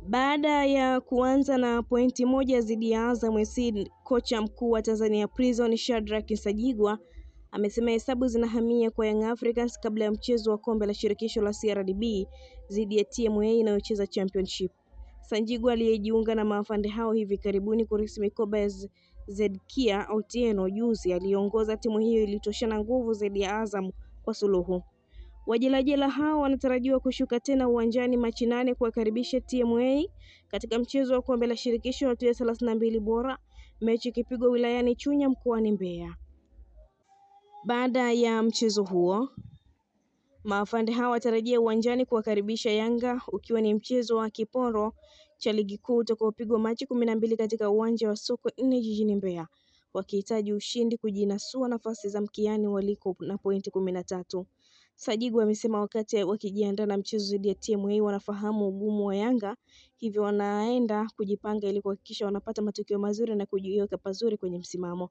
Baada ya kuanza na pointi moja dhidi ya Azam FC, kocha mkuu wa Tanzania Prison Shadrack Nsajigwa amesema hesabu zinahamia kwa Young Africans kabla ya mchezo wa kombe la shirikisho la CRDB dhidi ya TMA inayocheza Championship. Nsajigwa aliyejiunga na maafande hao hivi karibuni kurithi mikoba ya Zedkia Otieno juzi aliongoza timu hiyo ilitoshana nguvu dhidi ya Azam kwa suluhu. Wajelajela hao wanatarajiwa kushuka tena uwanjani Machi 8 kuwakaribisha TMA katika mchezo wa kombe la shirikisho hatua ya 32 bora, mechi ikipigwa wilayani Chunya mkoani Mbeya. Baada ya mchezo huo, maafande hao watarejea uwanjani kuwakaribisha Yanga, ukiwa ni mchezo wa kiporo cha ligi kuu utakaopigwa Machi 12 katika uwanja wa Soko 4 jijini Mbeya, wakihitaji ushindi kujinasua nafasi za mkiani waliko na pointi 13. Nsajigwa amesema wakati wakijiandaa na mchezo dhidi ya TMA wanafahamu ugumu wa Yanga, hivyo wanaenda kujipanga ili kuhakikisha wanapata matokeo mazuri na kujiweka pazuri kwenye msimamo.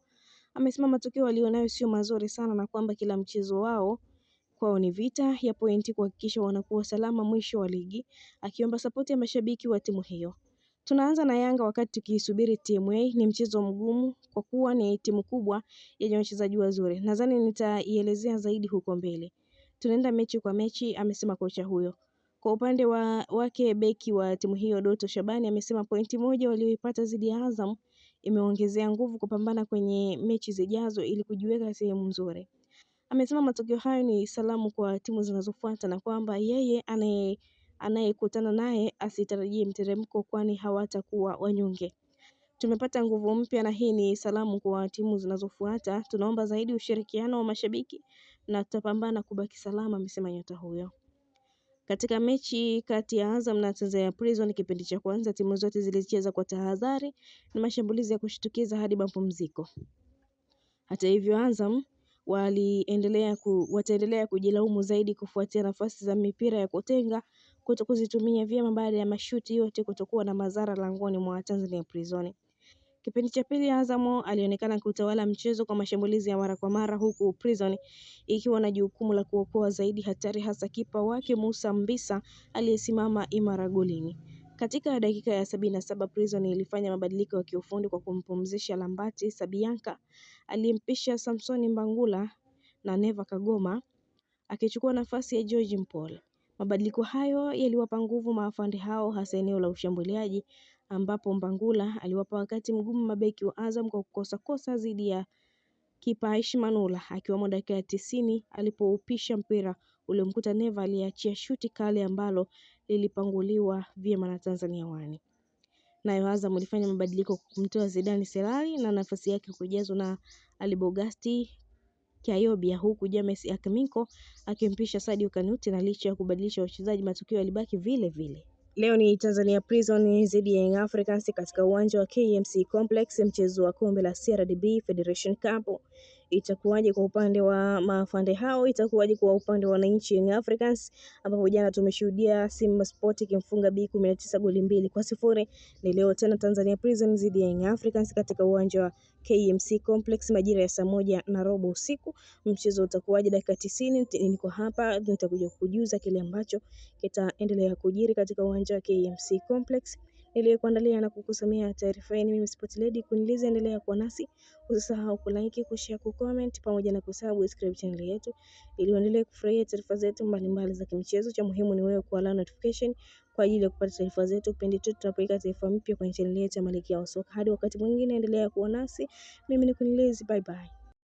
Amesema matokeo walionayo sio mazuri sana na kwamba kila mchezo wao kwao ni vita ya pointi kuhakikisha wanakuwa salama mwisho wa ligi, akiomba sapoti ya mashabiki wa timu hiyo. Tunaanza na Yanga wakati tukisubiri TMA, ni mchezo mgumu kwa kuwa ni timu kubwa yenye wachezaji wazuri. Nadhani nitaielezea zaidi huko mbele. Tunaenda mechi kwa mechi, amesema kocha huyo. Kwa upande wake beki wa timu hiyo Doto Shabani amesema pointi moja walioipata dhidi ya Azam imeongezea nguvu kupambana kwenye mechi zijazo ili kujiweka sehemu nzuri. Amesema matokeo hayo ni salamu kwa timu zinazofuata na kwamba yeye anayekutana naye asitarajie mteremko kwani hawatakuwa wanyonge. Tumepata nguvu mpya na hii ni salamu kwa timu zinazofuata. Tunaomba zaidi ushirikiano wa mashabiki na tutapambana kubaki salama, amesema nyota huyo. Katika mechi kati ya Azam na Tanzania Prison kipindi cha kwanza, timu zote zilicheza kwa tahadhari na mashambulizi ya kushtukiza hadi mapumziko. Hata hivyo Azam wataendelea kujilaumu zaidi kufuatia nafasi za mipira ya kutenga kutokuzitumia vyema baada ya mashuti yote kutokuwa na madhara langoni mwa Tanzania Prison. Kipindi cha pili Azam alionekana kutawala mchezo kwa mashambulizi ya mara kwa mara, huku Prison ikiwa na jukumu la kuokoa zaidi hatari, hasa kipa wake Musa Mbisa aliyesimama imara golini. Katika dakika ya 77 Prison ilifanya mabadiliko ya kiufundi kwa kumpumzisha Lambati Sabianka aliyempisha Samsoni Mbangula na Neva Kagoma akichukua nafasi ya George Mpole. Mabadiliko hayo yaliwapa nguvu maafande hao hasa eneo la ushambuliaji, ambapo Mbangula aliwapa wakati mgumu mabeki wa Azam kwa kukosa dhidi ya kipa Aishi Manula, akiwamo dakika ya 90 alipoupisha mpira uliomkuta Neva aliachia shuti kali ambalo lilipanguliwa vyema na Tanzania Wani. Nayo Azam ilifanya mabadiliko kumtoa Zidane Serari na nafasi yake kujazwa na Alibogasti Kiayobia, huku James Akamiko akimpisha Sadio Kanuti, na licha ya kubadilisha wachezaji matukio yalibaki vile vile. Leo ni Tanzania Prison dhidi ya Young Africans katika uwanja wa KMC Complex, mchezo wa kombe la CRDB Federation Cup. Itakuwaje kwa upande wa maafande hao? Itakuwaje kwa upande wa wananchi Young Africans, ambapo jana tumeshuhudia Simba Sport ikimfunga B19 goli 2-0. Ni leo tena Tanzania Prison dhidi ya Young Africans katika uwanja wa KMC Complex majira ya 1:15 usiku. Mchezo utakuwaje dakika 90? Niko hapa nitakuja kukujuza kile ambacho kitaendelea kujiri katika uwanja wa KMC Complex. Niliyekuandalia na kukusomea taarifa hii mimi Sport Lady Kuniliza. Endelea kuwa nasi, usisahau kulike, kushare, kucomment pamoja na kusubscribe channel yetu ili uendelee kufurahia taarifa zetu mbalimbali za kimchezo. Cha muhimu ni wewe kuwa notification kwa ajili ya kupata taarifa zetu pindi tu tunapoweka taarifa mpya kwenye channel yetu ya Malkia wa Soka. Hadi wakati mwingine, endelea kuwa nasi. Mimi ni Kuniliza, bye bye.